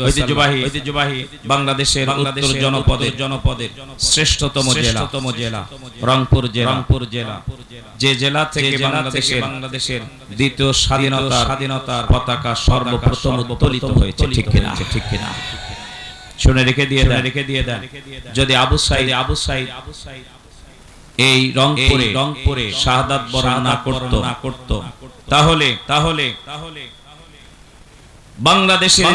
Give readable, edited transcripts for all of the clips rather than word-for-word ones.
ঐতিহ্যবাহী বাংলাদেশের উত্তর জনপদের শ্রেষ্ঠতম জেলা রংপুর জেলা, যে জেলা থেকে বাংলাদেশের দ্বিতীয় স্বাধীনতার পতাকা সর্বপ্রথম উত্তোলিত হয়েছে। ঠিক কিনা শুনে রেখে দিয়ে দেন। যদি আবু সাইদ এই রংপুরে শাহাদাত বরণ না করত তাহলে বাংলাদেশের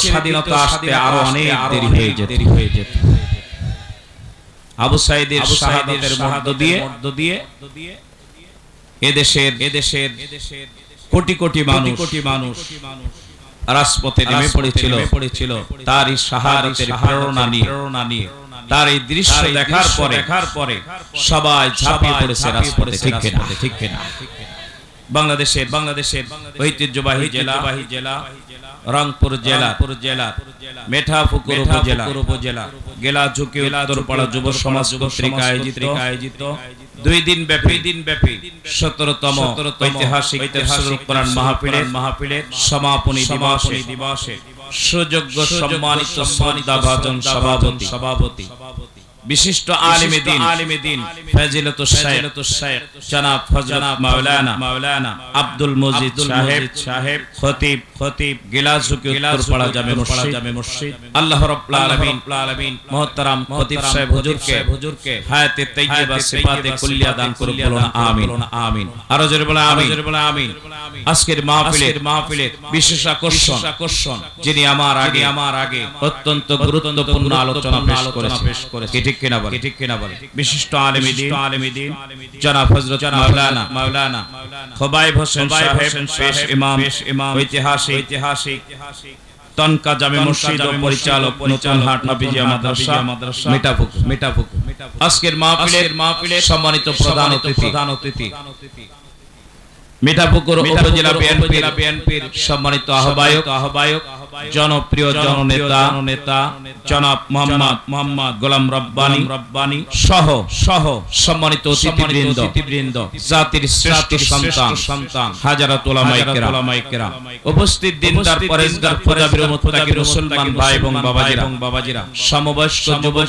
স্বাধীনতা আসতে আরো অনেক দেরি হয়ে যেত। আবু সাইদের শাহাদাতের মধ্য দিয়ে এদেশের কোটি কোটি মানুষ রাজপথে নেমে পড়েছিল তার এই শাহাদাতের প্রেরণা নিয়ে। তার এই দৃশ্য দেখার পরে সবাই ঝাঁপিয়ে পড়েছে রাজপথে। ঠিক কিনা বাংলাদেশের ঐতিহ্যবাহী জেলা রংপুর জেলা মিঠাপুকুর উপজেলা গেলা ঝুঁকি উত্তরপাড়া যুব সমাজ কর্তৃক আয়োজিত 2 দিন ব্যাপী 17তম ঐতিহাসিক তাফসীরুল কোরআন মাহফিলের সমাপনী দিবসে সুযোগ্য সম্মানিত শ্রদ্ধাভাজন সভাপতি বিশিষ্ট আলিমে দ্বীন ফজিলাতুশ শাইখ জনাব হযরত মাওলানা আব্দুল মজিদ সাহেব খতিব গিলাসুকি উত্তরপাড়া জামে মসজিদ। আল্লাহ রাব্বুল আলামিন মুহতারাম খতিব সাহেব হুজুরকে হায়াতে তাইয়্যিবা সিফাতে কুল্লিয়া দান করুন, বলুন আমিন। আরো জোরে বলে আমিন। আজকের মাহফিলের বিশেষ আকর্ষণ যিনি আমার আগে অত্যন্ত গুরুত্বপূর্ণ আলোচনা পেশ করেছেন। ঠিক কিনা বলে বিশিষ্ট আলেমে দ্বীন জনাব হযরত মাওলানা খোবাইব হোসেন সাহেব ইমাম ঐতিহাসিক তনকা জামে মসজিদ ও পরিচালক নতুন হাট হাফিজিয়া মাদ্রাসা মিঠাপুকুর। আজকের মাহফিলের সম্মানিত প্রধান অতিথি মিঠাপুকুর উপজেলা বিএনপির সম্মানিত আহ্বায়ক জনপ্রিয় জননেতা জনাব মোহাম্মদ গোলাম রব্বানী সহ সম্মানিত অতিথিবৃন্দ, জাতির শ্রেষ্ঠ সন্তান হাজারাত উলামায়ে কেরাম, উপস্থিত দিনদার পরেজগার প্রজাবির মুত্তাকির মুসলমান ভাই এবং বাবাজিরা, সমবয়স্ক যুবক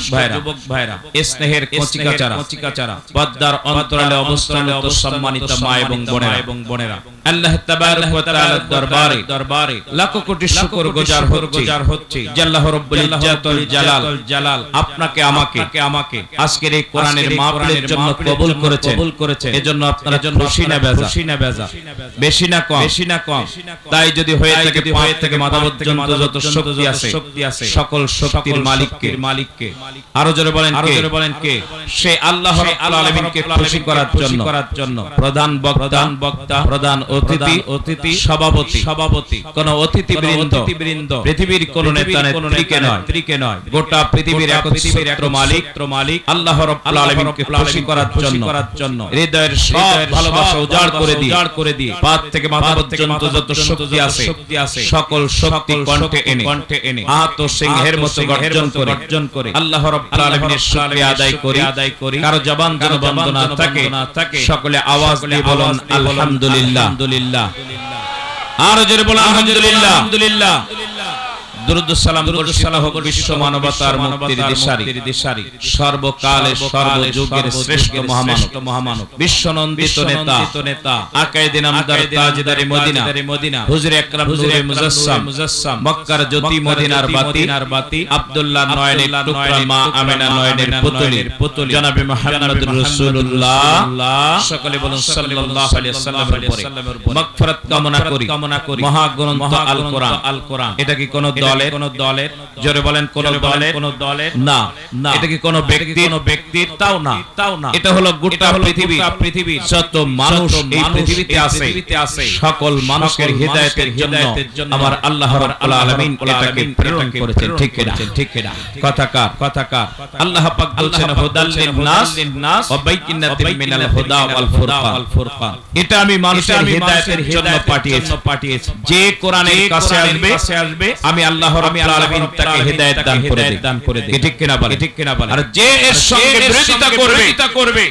ভাইরা, স্নেহের কচিকাচারা, পদ্মার অন্তরালে অবস্থানরত সম্মানিত মা এবং বোনেরা, আল্লাহ তাবারক ওয়া তাআলার দরবারে লাখ কোটি শুকর গুজার হচ্ছে যে আল্লাহ রাব্বুল ইজ্জাতুল জালাল আপনাকে আমাকে আজকের এই কোরআনের মাহফিলের জন্য কবুল করেছেন। এজন্য আপনারা খুশি না বেজা, বেশি না কম। তাই যদি হয়ে থেকে মাথা পর্যন্ত যত শক্তি আছে সকল শক্তির মালিককে আরো জোরে বলেন কে? সে আল্লাহ রাব্বুল আলামিনকে খুশি করার জন্য প্রধান বক্তা, প্রধান অতিথি, সভাপতি, কোন অতিথিবৃন্দ পৃথিবীর কোন নেত্রীকে নয়, গোটা পৃথিবীর একচ্ছত্র মালিক আল্লাহ রাব্বুল আলামিনকে খুশি করার জন্য হৃদয়ের সব ভালোবাসা উজাড় করে দিয়ে পাত থেকে মাথা পর্যন্ত যত শক্তি আছে সকল শক্তি কণ্ঠে এনে আত সিংহের মতো গর্জন করে আল্লাহ রাব্বুল আলামিনের শুকরিয়া আদায় করি। কারো জবান যেন বন্ধ না থাকে, সকলে আওয়াজ দিয়ে বলুন আলহামদুলিল্লাহ। আর জোরে বলুন আলহামদুলিল্লাহ। দুরূদ সালাম হোক বিশ্ব মানবতার মুক্তির দিশারি, সর্বকালের সর্বযুগের শ্রেষ্ঠ মহামানব, বিশ্বনন্দিত নেতা, আকায়েদে নামদার তাজদারে মদিনা, হুজুর আকরাম নূরে মুজাসসাম, মক্কার জ্যোতি, মদিনার বাতি, আব্দুল্লাহ নয়নের টুকরা, মা আমিনা নয়নের পুতুলি, জনাবে মুহাম্মদুর রাসূলুল্লাহ। সকলে বলুন সাল্লাল্লাহু আলাইহি ওয়াসাল্লামের উপরে মাগফিরাত কামনা করি। মহাগ্রন্থ আল কোরআন এটা কি কোন দলের? জোরে বলেন কোন দলের না। এটা কি কোন ব্যক্তির? তাও না। এটা হলো গোটা পৃথিবীর যত মানুষ এই পৃথিবীতে আছে সকল মানুষের হিদায়াতের জন্য আমার আল্লাহ রাব্বুল আলামিন এটাকে প্রেরণ করেছেন। ঠিক কিনা কথাকার আল্লাহ পাক বলেছেন হুদাল লিন-নাস ওয়া বাইয়িনাতিন মিনাল হুদা ওয়াল ফুরকান। এটা আমি মানুষের হিদায়াতের জন্য পাঠিয়েছি। যে কোরআনের কাছে আসবে আমি আল্লাহ আল্লাহ রাব্বুল আলামিন তাকে হেদায়েত দান করে দেয় ঠিক কিনা বলে আর যে এর সঙ্গে বিরোধিতা করবে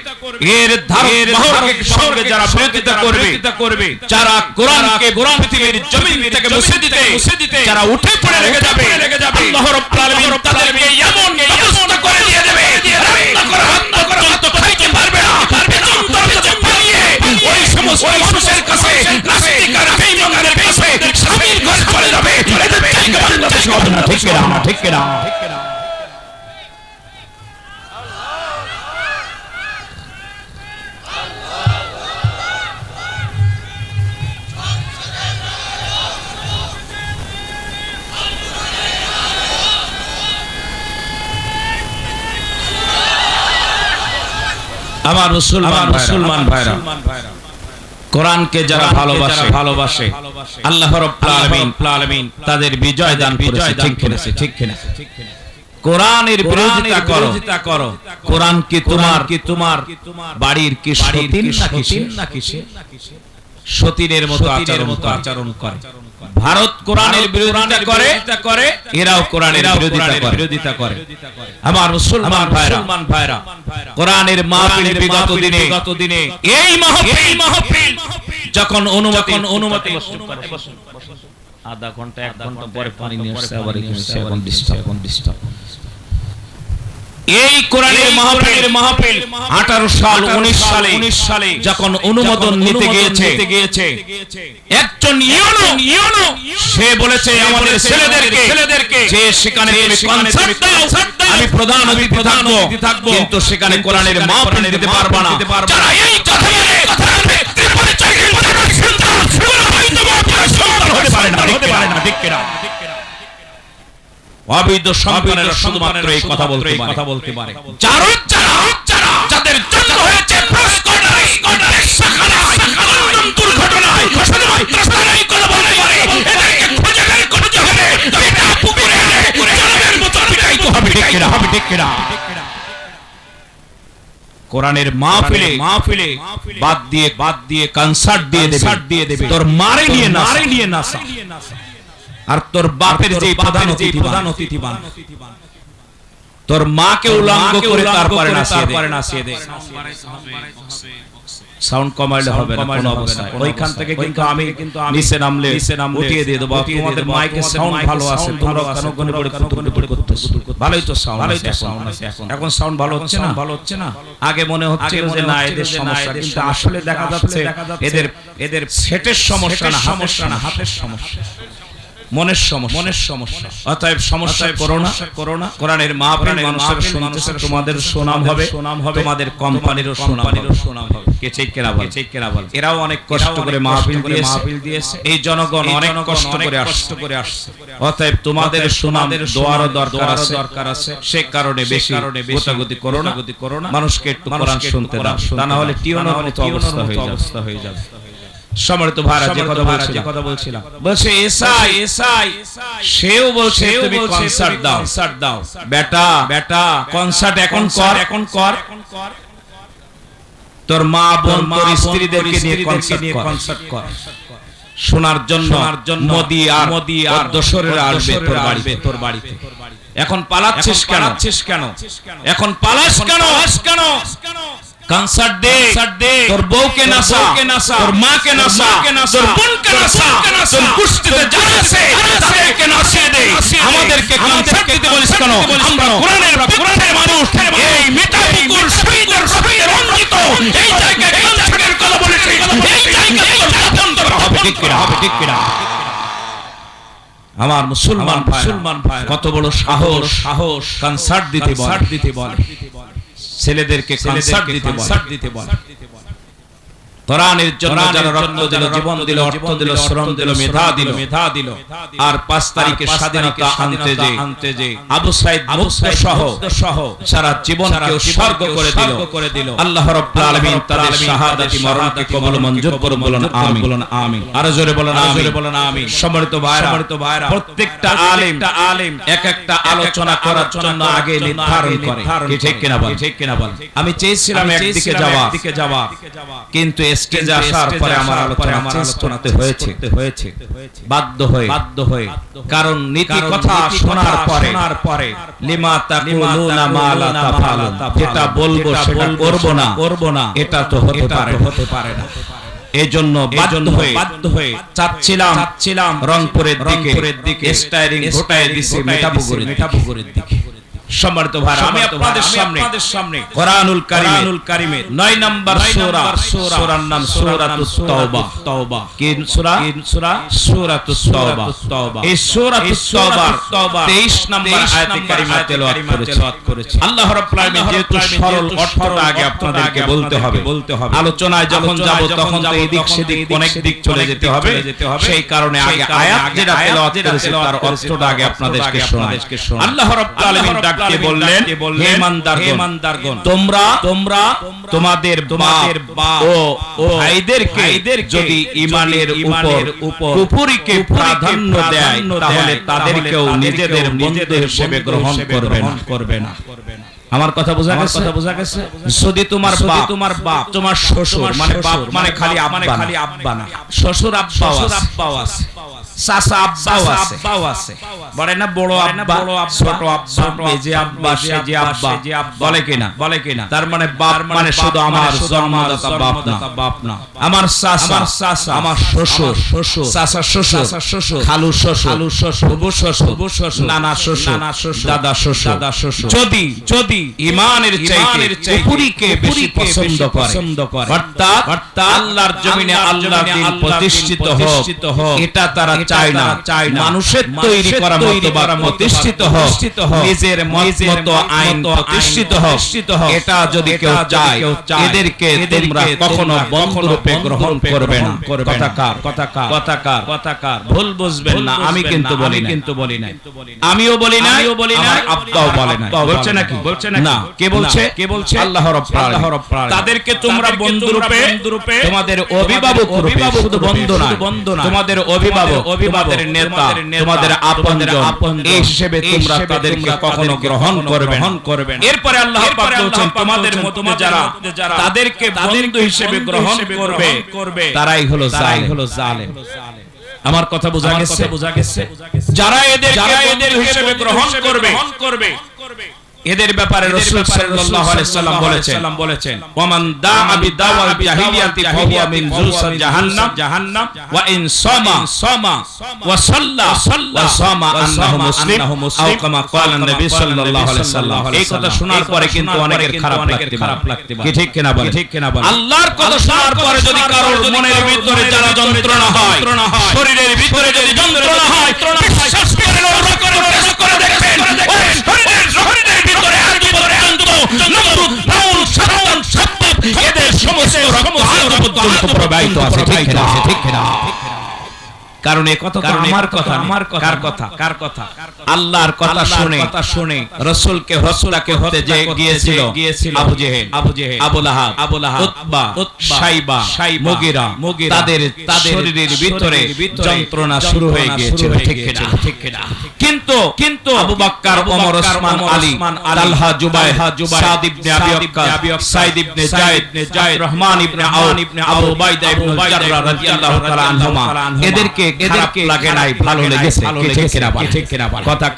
এর ধারক বাহকের সঙ্গে যারা বিরোধিতা করবে যারা কোরআনকে পৃথিবীর জমিন থেকে মুছে দিতে যারা উঠে পড়ে লেগে যাবে আল্লাহ রাব্বুল আলামিন তাদেরকে এমন ব্যবস্থা করে দিয়ে দেবে তো খাইতে পারবে না ওই সমস্ত মানুষের কাছে নাস্তিক আর বেঈমানের কাছে শামিল করে চলে যাবে বাংলাদেশ হবে না ঠিক কিনা আমার মুসলমান ভাইরা কোরআনকে যারা ভালোবাসে আল্লাহ রাব্বুল আলামিন তাদের বিজয় দান করেছে ঠিক কিনা কোরআনের বিরোধিতা করো কোরআন কি তোমার বাড়ির কি সতীন নাকি সতীনের মতো আচরণ করে ভারত কোরআনের বিরোধিতা করে এরাও কোরআনের বিরোধিতা করে আমার মুসলমান ভাইরা কোরআনের মাহফিল বিগত দিনে এই মাহফিল যখন অনুমতি আধা ঘন্টা 1 ঘন্টা পরে পানি নিয়ে আসছে আবার এখন ডিস্টার্ব এই কোরআনের মাহফিল 18 সাল 19 সালে যখন অনুমোদন নিতে গিয়েছে একজন ইউনো সে বলেছে আমাদের ছেলেদেরকে যে সেখানে কনসার্ট দাও আমি প্রধান অতিথি থাকবো কিন্তু সেখানে কোরআনের মাহফিল দিতে পারবো না যারা এই কথা বলে ত্রিপুরা চাকরির মধ্যে সন্তান হতে পারে না ঠিক কিনা অবৈধ সন্তানেরা শুধুমাত্র এই কথা বলতে পারে যাদের জন্ম হয়েছে দুর্ঘটনায় রাস্তায় কথা বলতে পারে এদেরকে খুঁজে বের করতে হবে এটা পুকুরে জলের মতো পিটাইতে হবে ঠিক কিনা কোরআনের মাহফিলে বাদ দিয়ে কনসার্ট দিয়ে দেবে তোর মারে নিয়ে না আর তোর বাপের যে প্রধান অতিথি বান তোর মাকে উলঙ্গ করে তারপরে নাচিয়ে দে সাউন্ড কমাইলে হবে না কোনো অবস্থায় ওইখান থেকে কিন্তু আমি নিচে নামলে উঠিয়ে দিয়ে দেব তোমাদের মাইকের সাউন্ড ভালো আছে তোমরা কানো গনে করে কুতুর করতেছ ভালোই তো সাউন্ড আছে এখন সাউন্ড ভালো হচ্ছে না আগে মনে হচ্ছে যে না এদের সমস্যা কিন্তু আসলে দেখা যাচ্ছে এদের সেটের সমস্যা না হাতের সমস্যা মনের সমস্যা অতএব সমস্যায় করোনা কোরআনের মাহফিল মানুষের শুনতেছে তোমাদের সুনাম হবে তোমাদের কোম্পানিরও সুনাম হবে কে ঠিক কেনা বল এরাও অনেক কষ্ট করে মাহফিল দিয়েছে এই জনগণ অনেক কষ্ট করে আসছে অতএব তোমাদের সুনামের দোয়ারও দরকার আছে সেই কারণে বেশি গোতাগতি করোনা মানুষকে একটু কোরআন শুনতে দাও তা না হলে টিউনের মতো অবস্থা হয়ে যাবে সম্মানিত ভাইরা যে কথা বলছিলাম বলছে এসআই সেও বলছে তুমি কনসার্ট দাও বেটা কনসার্ট এখন কর তোর মা বোন তোর স্ত্রীদেরকে নিয়ে কনসার্ট কর শোনার জন্য মোদি আর দোসরেরা আসবে তোর বাড়িতে এখন পালাচ্ছিস কেন এখন পালাস কেন কনসার্ট দে তোর বউকে নাচা তোর মাকে নাচা তোর বোনকে নাচা তোর কুষ্টিতে যারা আছে তাদেরকে নাচিয়ে দে আমাদেরকে কনসার্ট দিতে বলিস কেন আমরা কোরআনের মানুষ এই মিঠাপুকুর শহীদের রঞ্জিত এই জায়গায় কনসার্টের কথা বলেছি এই জায়গায় বন্ধ হবে ঠিক কিনা আমার মুসলমান ভাই কত বড় সাহস কনসার্ট দিতে বলে ছেলেদেরকে কনসার্ট দিতে বলে কোরআনের জন্য যারা রত্ন দিল জীবন দিল অর্থ দিল শ্রম দিল মেধা দিল আর 5 তারিখে স্বাধীনতা আনতে যে আবু সাইদ মুক্ত সহ সারা জীবনকে উৎসর্গ করে দিল আল্লাহ রাব্বুল আলামিন তাদের শাহাদাতি মরণকে কবুল মঞ্জুর করুন বলুন আমিন আর জোরে বলুন আমিন সম্মানিত ভাইরা প্রত্যেকটা আলেম এক একটা আলোচনা করার জন্য আগে নির্ধারণ করে ঠিক কিনা বল আমি চেয়েছিলাম একদিকে যাওয়া কিন্তু স্টেজে আসার পরে আমার আলোচনা চেঞ্জ করতে হয়েছে বাধ্য হয়ে কারণ নীতি কথা শোনার পরে লিমা তাকুলুনা মা লা তাফালুন, যেটা বলবো সেটা করব না, এটা তো হতে পারে না। এজন্য বাধ্য হয়ে চাচ্ছিলাম রংপুরের দিকে স্টাইরিং ঘটায় দিছি মেটাপুকুরের দিকে। সম্মানিত ভাইরা, আমি আপনাদের সামনে কোরআনুল কারীমের 9 নম্বর সূরার নাম সূরাতুত তাওবা। কি সূরা? সূরাতুত তাওবা। এই সূরাতুত তাওবার 23 নম্বর আয়াতে কারিমা তেলাওয়াত করেছি। আল্লাহ রাব্বুল আলামিন যেহেতু সরল অর্থটা আগে আপনাদেরকে বলতে হবে, আলোচনায় যখন যাব তখন তো এদিক সেদিক অনেক দিক চলে যেতে হবে, সেই কারণে আগে আয়াত যেটা তেলাওয়াত করেছি তার অর্থটা আগে আপনাদেরকে শোনাই। আল্লাহ রাব্বুল আলামিন বললেন, হে ইমানদারগণ, তোমরা তোমাদের বাপ ও ভাইদেরকে যদি ঈমানের উপর কুফরিকে প্রাধান্য দেয় তাহলে তাদেরকেও নিজেদের বন্ধু হিসেবে গ্রহণ করবে না। আমার কথা বোঝা গেছে? যদি তোমার বাপ তোমার শ্বশুর, মানে বাপ মানে খালি আব্বা না, শ্বশুর আব্বাও আছে, চাচা আব্বাও আছে, বলে না বড় আব্বা, ছোট আব্বা, মেজে আব্বা, সেজে আব্বা, বলে কিনা? তার মানে বাপ মানে শুধু আমার জন্মদাতা বাপ না, আমার চাচা, আমার শ্বশুর, চাচা শ্বশুর, খালু শ্বশুর, ফুফু শ্বশুর, নানা শ্বশুর, দাদা শ্বশুর যদি ঈমানের চাইতে কুফরিকে বেশি পছন্দ করে, অর্থাৎ আল্লাহর জমিনে আল্লাহর দ্বীন প্রতিষ্ঠিত হোক, এটা তারা চায় না। মানুষের তৈরি করা মতবাদ প্রতিষ্ঠিত হোক, নিজের মত আইন প্রতিষ্ঠিত হোক, এটা যদি কেউ চায় এদেরকে তোমরা কখনো বন্ধুরূপে গ্রহণ করবে না। কথাকার ভুল বুঝবেন না, আমি কিন্তু বলি নাই, আমিও বলি নাই, আমার আব্বাও বলে নাই। বলছে নাকি? না। কে বলছে? আল্লাহ রাব্বুল আলামিন। তাদেরকে তোমরা বন্ধুরূপে, তোমাদের অভিভাবক রূপে, শুধু বন্ধু না, তোমাদের অভিভাবক, তোমাদের নেতা, তোমাদের আপনজন এই হিসেবে তোমরা তাদেরকে কখনো গ্রহণ করবে না। এরপরে আল্লাহ পাক বলেন, তোমাদের মধ্যে যারা তাদেরকে বন্ধু হিসেবে গ্রহণ করবে তারাই হলো জালেম। আমার কথা বোঝা গেছে? যারা এদেরকে বন্ধু হিসেবে গ্রহণ করবে এদের ব্যাপারে রাসূল সাল্লাল্লাহু আলাইহি ওয়াসাল্লাম বলেছেন, ওয়ামান দাআ বিদাওয়াল জাহিলিয়াতি ফাহুয়া মিন জুলসাল জাহান্নাম ওয়া ইন সামা ওয়া সাল্লা ওয়া সামা আন্নাহু মুসলিম আও কামা ক্বালা নবী সাল্লাল্লাহু আলাইহি ওয়াসাল্লাম। এই কথা শোনার পরে কিন্তু অনেকের খারাপ লাগতে পারে, কি ঠিক কিনা বলেন? আল্লাহর কথা শোনার পরে যদি কারোর মনের ভিতরে যারা যন্ত্রণা হয়, শরীরের ভিতরে যদি যন্ত্রণা হয়, বিশ্বাস করে লক্ষ্য করে দেখবেন শরীরের ভিতরে আজ পর্যন্ত নমরুদ, ফিরআউন, শামতান, সাব্বাব এদের সমস্ত রকম পর্যন্ত প্রবাহিত আছে, ঠিক কিনা? কারণ এই কথা আমার কথা, কার কথা? আল্লাহর কথা শুনে রাসূলকে হত্যাকে হতে যে গিয়েছিল আবু জেহেল, আবু লাহাব, উতবা, শাইবা, মুগিরা, তাদের শরীরের ভিতরে যন্ত্রণা শুরু হয়ে গিয়েছিল, ঠিক কিনা? কিন্তু আবু বকর, ওমর, ওসমান, আলী, তালহা, জুবাইর, সাদ ইবনে আবি ওয়াক্কাস, সাইদ ইবনে যায়েদ, রহমান ইবনে আউফ, আবু উবাইদা ইবনে জাররাহ রাদিয়াল্লাহু তাআলা আনহুমা এদেরকে লাগে নাই, ভালো লেগেছে, ঠিক কিনা? কথা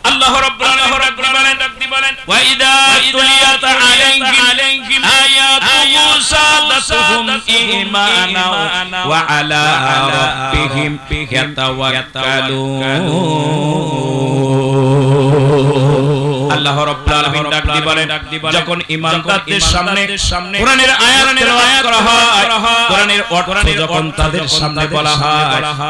আল্লাহ রাব্বুল আলামিন বলেন, ওয়া ইদা তুলিয়াত আলাইহিম আয়াতু মূসা দাতুহুম ঈমানা ওয়া আলা রাব্বিহিম ইয়াতাওয়াক্কালুন। আল্লাহ রাব্বুল আলামিন ডাক দিয়ে বলেন, যখন ঈমানদারদের সামনে কোরআনের আয়াত তেলাওয়াত করা হয়, কোরআনের অর্থ যখন তাদের সামনে বলা হয়,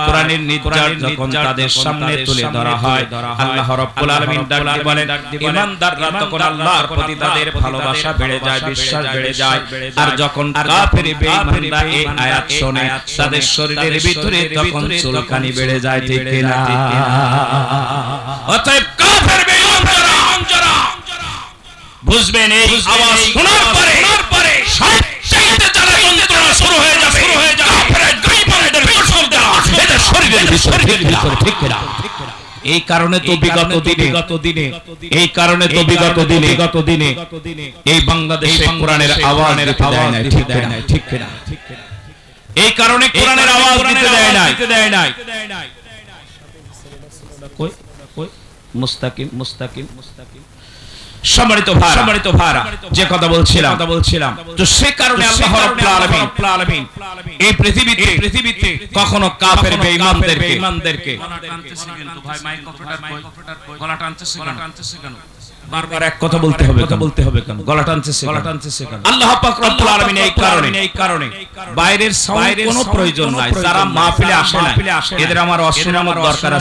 কোরআনের নির্যাস যখন তাদের সামনে তুলে ধরা হয়, আল্লাহ রাব্বুল আলামিন ডাক দিয়ে বলেন, ঈমানদাররা তখন আল্লাহর প্রতি তাদের ভালোবাসা বেড়ে যায়, বিশ্বাস বেড়ে যায়। আর যখন কাফের বেঈমানরা এই আয়াত শুনে তাদের শরীরের ভিতরে তখন চুলকানি বেড়ে যায়, ঠিক কিনা? অতএব কাফের বেঈমানরা বুঝবেন, এই আওয়াজ শোনার পরে সবচেয়ে যারা যন্ত্রণা শুরু হয়ে যাবে কাফের বেঈমানদের ফসল দেওয়া এদের শরীরের ভিতরে, ঠিক কিনা? এই কারণে তো বিগত দিনে এই কারণে তো বিগত দিনে এই বাংলাদেশে কোরআনের আওয়াজ দিতে দেয় না, ঠিক কিনা? এই কারণে কোরআনের আওয়াজ দিতে দেয় না। মুস্তাকিম সম্মানিত ভাইরা, যে কথা বলছিলাম তো সে কারণে আল্লাহ রাব্বুল আলামিন এই পৃথিবীতে কখনো কাফের বেঈমানদেরকে গলা টানতেছে কেন বারবার এক কথা বলতে হবে কেন? গলা টানতেছে কেন? আল্লাহ পাক রব্বুল আলামিন এই কারণে বাইরের সাউন্ড কোনো প্রয়োজন নাই। যারা মাহফিলে আসে এদের আমার অশোনানোর দরকার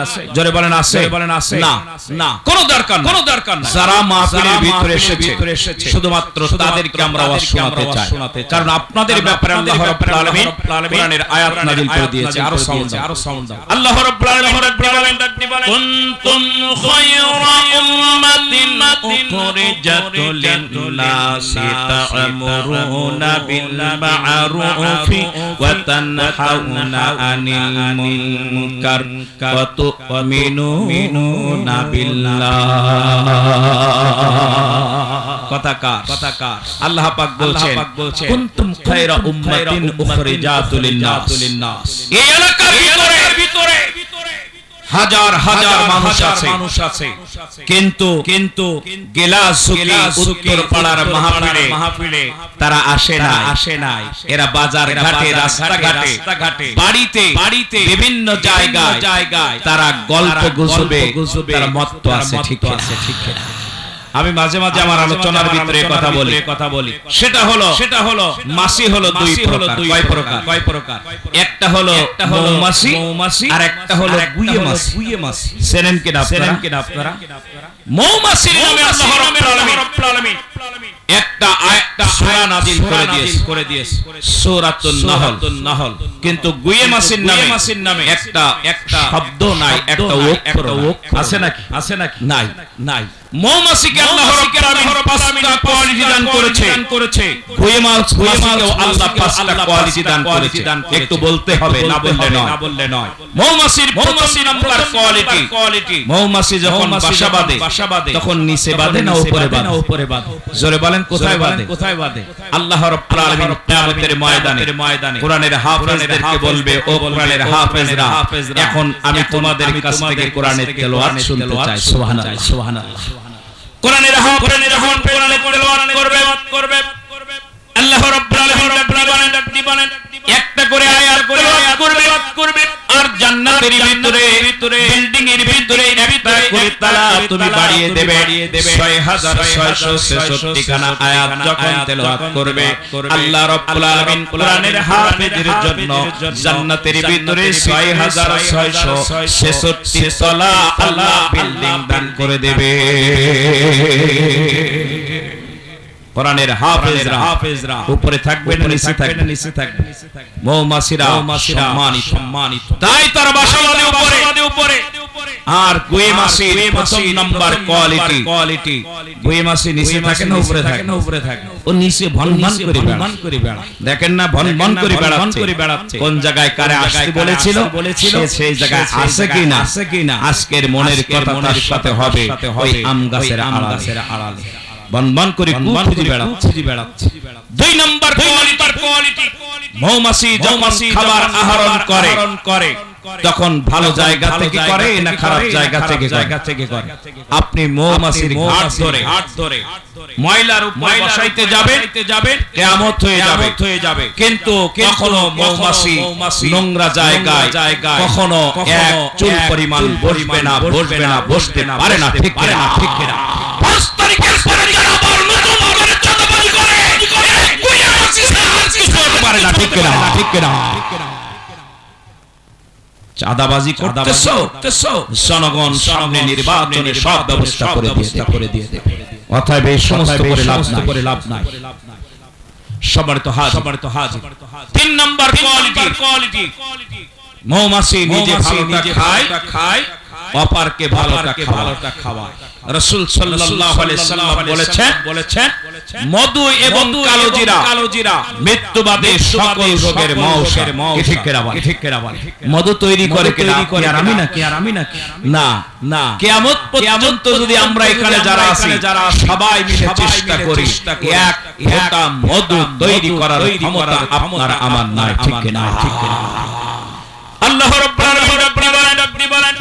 আছে। জোরে বলেন আছে? না কোনো দরকার নাই। যারা মাহফিলের ভিতরে এসেছে শুধুমাত্র তাদেরকে আমরা আওয়াজ শোনাতে চাই, কারণ আপনাদের ব্যাপারে আল্লাহ রাব্বুল আলামিন কোরআনের আয়াত নাযিল করে দিয়েছে। আরো সাউন্ড দাও। আল্লাহ রাব্বুল আলামিন কুনতুম খায়রা উম্মাতিন أخرجت للناس تأمرون بالمعروف وتنهون عن المنكر وتؤمنون بالله কথাকার আল্লাহ পাক বলছেন কুনতুম খায়রা উম্মাতিন উখরিজাত লিন-নাস। এই এলাকার ভিতরে হাজার মানুষ আছে, কিন্তু গেলাসুকি উত্তর পাড়ার মাহফিলে তারা আসে না। এরা বাজার ঘাটে, রাস্তাঘাটে, বাড়িতে বিভিন্ন জায়গায় তারা গল্প গুজবে তারা মত্ত আছে, ঠিক আছে? আমি মাঝে আমার আলোচনার ভিতরে কথা বলি সেটা হলো মাছি হলো দুই প্রকার। কয় প্রকার? একটা হলো মৌমাছি আর একটা হলো গুয়ে মাছি। চেনেন কিনা আপনারা? মৌমাছির নামে আল্লাহ রাব্বুল আলামিন একটা সূরা নাযিল করে দিয়েছে, সূরাতুন নাহল। কিন্তু গুয়ে মাছির নামে একটা শব্দ নাই, একটা অক্ষর আছে নাকি? নাই। মৌমাছিকে আল্লাহ রাব্বুল আলামিন পাঁচটা কোয়ালিটি দান করেছে। গুয়ে মাছিকেও আল্লাহ পাঁচটা কোয়ালিটি দান করেছে। একটু বলতে হবে, না বললে নয়। মৌমাছির নাম্বার কোয়ালিটি, মৌমাছি যখন বাসা বাঁধে তখন নিচে বাঁধে না উপরে বাঁধে? জোরে বলেন কোথায় বাঁধে? আল্লাহ রাব্বুল আলামিন কিয়ামতের ময়দানে কোরআনের হাফেজদেরকে বলবে, ও কোরআনের হাফেজরা, এখন আমি তোমাদের কাছ থেকে কোরআনের তেলাওয়াত শুনতে চাই। সুবহানাল্লাহ। কোরআনের তেলাওয়াত করবে আল্লাহ রাব্বুল আলামিন বলেন একটা করে আয়াত করবে আর জান্নাতের ভিতরে বিল্ডিং এর ভিতরে একটা করে তালা তুমি বাড়িয়ে দেবে। 6666 খানা আয়াত যখন তেলাওয়াত করবে আল্লাহ রাব্বুল আলামিন কোরআনের হাফেজের জন্য জান্নাতের ভিতরে 6666 তলা আল্লাহ বিল্ডিং দান করে দেবে। কোরআনের হাফেজরা উপরে থাকবে না নিচে থাকবে? মৌমাছিরা সম্মানিত, তাই তার বাসা বাঁধে উপরে। আর গুয়ে মাছির প্রথম নাম্বার কোয়ালিটি, গুয়ে মাছি নিচে থাকে না উপরে থাকে? ও নিচে ভনভন করে বেড়ায়। দেখেন না, ভনভন করে বেড়াচ্ছে। কোন জায়গায় কারে আসতে বলেছিল সেই জায়গায় আছে কিনা? আজকের মনের কথা তার সাথে হবে ওই আম গাছের আড়ালে বনবন করে খুঁজে বেড়াচ্ছে। দুই নাম্বার কোয়ালিটি, মৌমাছি যখন খাবার আহরণ করে তখন ভালো জায়গা থেকে করে না খারাপ জায়গা থেকে করে? আপনি মৌমাছির ঘাট ধরে ময়লার উপর বসাইতে যাবেন, কিয়ামত হয়ে যাবে। কিন্তু কখনো মৌমাছি নোংরা জায়গায় কখনো এক চুল পরিমাণ বসবে না, বসতে পারে না, ঠিক কিনা? 5 তারিখের পরে যারা আবার নতুন করে চাঁদাবাজি করে গুয়ে মাছি কিছু হতে পারে না, ঠিক কিনা? চাঁদাবাজি করতেছো, জনগণ সামনে নির্বাচনে সব ব্যবস্থা করে দিয়ে দেবে। অতএব এই সমস্ত করে লাভ নাই। সম্মানিত হাজির, 3 নাম্বার কোয়ালিটি, মৌমাছি নিজে ভালোটা খায় অপারকে ভালোটা খাওয়ায়। রাসূল সাল্লাল্লাহু আলাইহি সাল্লাম বলেছেন মধু এবং কালোজিরা মৃত্যুবাদী সকল রোগের মৌষের ঠিক কেরা বলে। মধু তৈরি করে আর আমি নাকি না কিয়ামত পর্যন্ত যদি আমরা এখানে যারা আছি সবাই মিলে চেষ্টা করি এক ফোঁটা মধু তৈরি করার ক্ষমতা আপনার আমার নাই, ঠিক কিনা? আল্লাহ রাব্বুল আলামিন বলেন